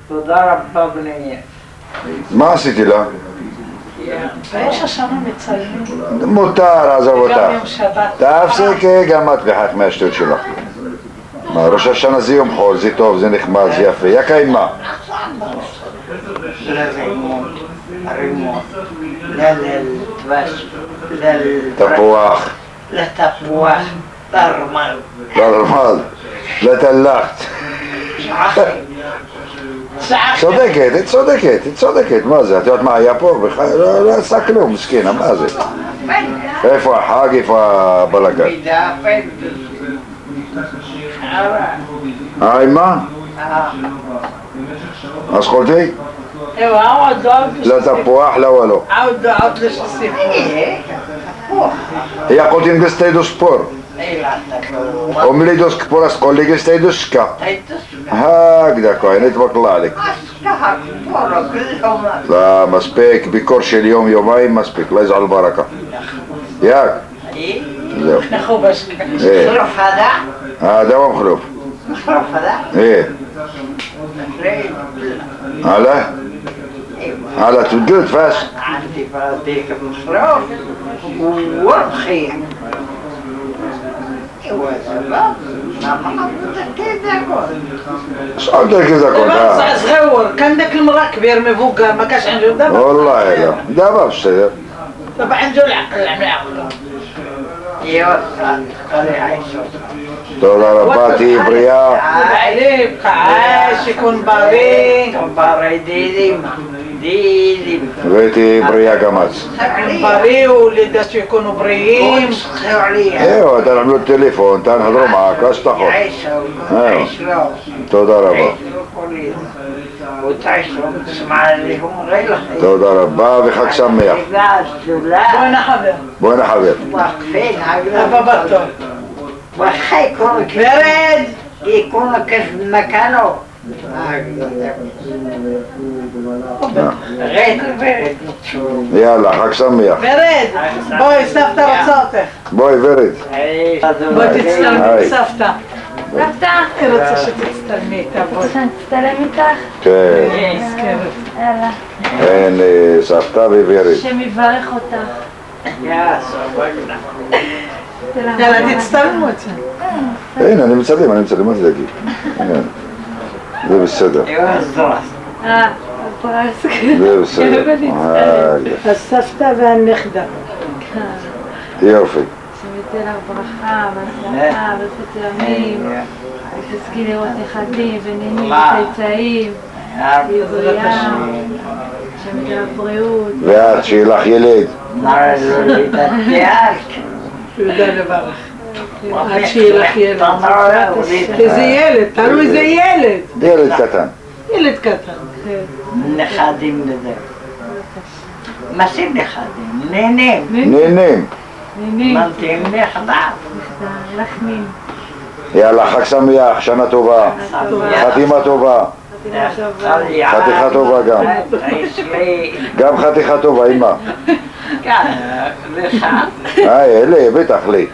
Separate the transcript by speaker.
Speaker 1: תודה רבה בני.
Speaker 2: מה עשיתי לה?
Speaker 3: ראש השנה מצלמים.
Speaker 2: מותר, עזוב אותך.
Speaker 3: גם יום שבת.
Speaker 2: תפסיקי, גם את בחייך מהשטות שלך. מה, ראש השנה זה יום חול, זה טוב, זה נחמד, זה יפה. יקה עם מה?
Speaker 1: לרימון, לדבש,
Speaker 2: תפוח.
Speaker 1: לתפוח, לרמל.
Speaker 2: לרמל. לתלחת. צודקת, מה זה? את יודעת מה היה פה? לא עשה כלום, מסכינה, מה זה? איפה החג, איפה הבלגן? מה? אז חולתי? לתפוח, לא ולא.
Speaker 3: عود للشيء.
Speaker 2: Ja kotin gestejdu spor. Omlidos poras kolli gestejdu ska. هكذا كويس بطلع لك. لا مسبيك بكور של יום יומיים מספיק, לא יזעל ברכה. ياك زين
Speaker 3: نخوبش.
Speaker 1: خروف هذا؟
Speaker 2: هذا هو مخلوف.
Speaker 1: خروف هذا؟
Speaker 2: ايه على تبدلت فاش.
Speaker 1: عندي فراديك مخروف ورخي.
Speaker 2: شو بدك كذا كنت؟
Speaker 3: صغير كان داك المراه كبير مفوق ما كانش عنده دابا.
Speaker 2: والله لا دابا بشتي.
Speaker 3: دابا عنده العقل.
Speaker 1: ايوه قال يعيشوا.
Speaker 2: ترى رباتي بريا.
Speaker 3: عليه عايش يكون بريء.
Speaker 1: بريء ديدي.
Speaker 2: بيتي بريا كماس.
Speaker 3: بريء ووليداته يكونوا بريئين.
Speaker 2: ايوه تنعملوا التليفون تنهضروا معك اشتخوا.
Speaker 1: يعيشوا.
Speaker 2: ترى ربا.
Speaker 1: وتعيشوا تسمع لهم غير
Speaker 2: ترى ربا بخك سميح.
Speaker 3: وانا حبيب.
Speaker 2: وين حبيب؟
Speaker 1: واقفين
Speaker 3: ابا بطل.
Speaker 1: وخا يكون
Speaker 3: برد.
Speaker 1: يكون كيف مكانه. غير البرد.
Speaker 2: يلا حق سميح.
Speaker 3: برد. بوي سفته رصاته.
Speaker 2: بوي برد.
Speaker 3: بوي تستلمي سفته.
Speaker 4: סבתא?
Speaker 3: היא רוצה שתצטלמי איתה בואי.
Speaker 4: תצטלם איתך?
Speaker 2: כן.
Speaker 4: יאללה.
Speaker 2: אין סבתא וברית.
Speaker 4: השם יברך אותך.
Speaker 3: יאללה תצטלמו את זה.
Speaker 2: הנה אני מצלם, מה תדאגי? זה בסדר.
Speaker 4: פרס.
Speaker 2: זה בסדר.
Speaker 3: הסבתא והנכדה.
Speaker 2: יופי.
Speaker 4: שתהיה לך ברכה, והצלחה, וחצי ימים, ותזכי לראות נכדים ונינים וצאצאים, תהיו בריאה, שתהיה לך בריאות.
Speaker 2: ואת, שיהיה לך ילד.
Speaker 3: יהודה לברך. עד שיהיה לך ילד. איזה ילד, תלוי איזה ילד.
Speaker 2: ילד קטן.
Speaker 3: ילד קטן.
Speaker 1: נכדים לזה. מה זה נכדים? נינים.
Speaker 2: נינים.
Speaker 4: נינים.
Speaker 1: מנתים נכדה.
Speaker 4: לחמים.
Speaker 2: יאללה, חג שמח, שנה טובה. חתימה טובה. חתיכה טובה גם. גם חתיכה טובה, אמא.
Speaker 1: לך.
Speaker 2: אלה, בטח לי.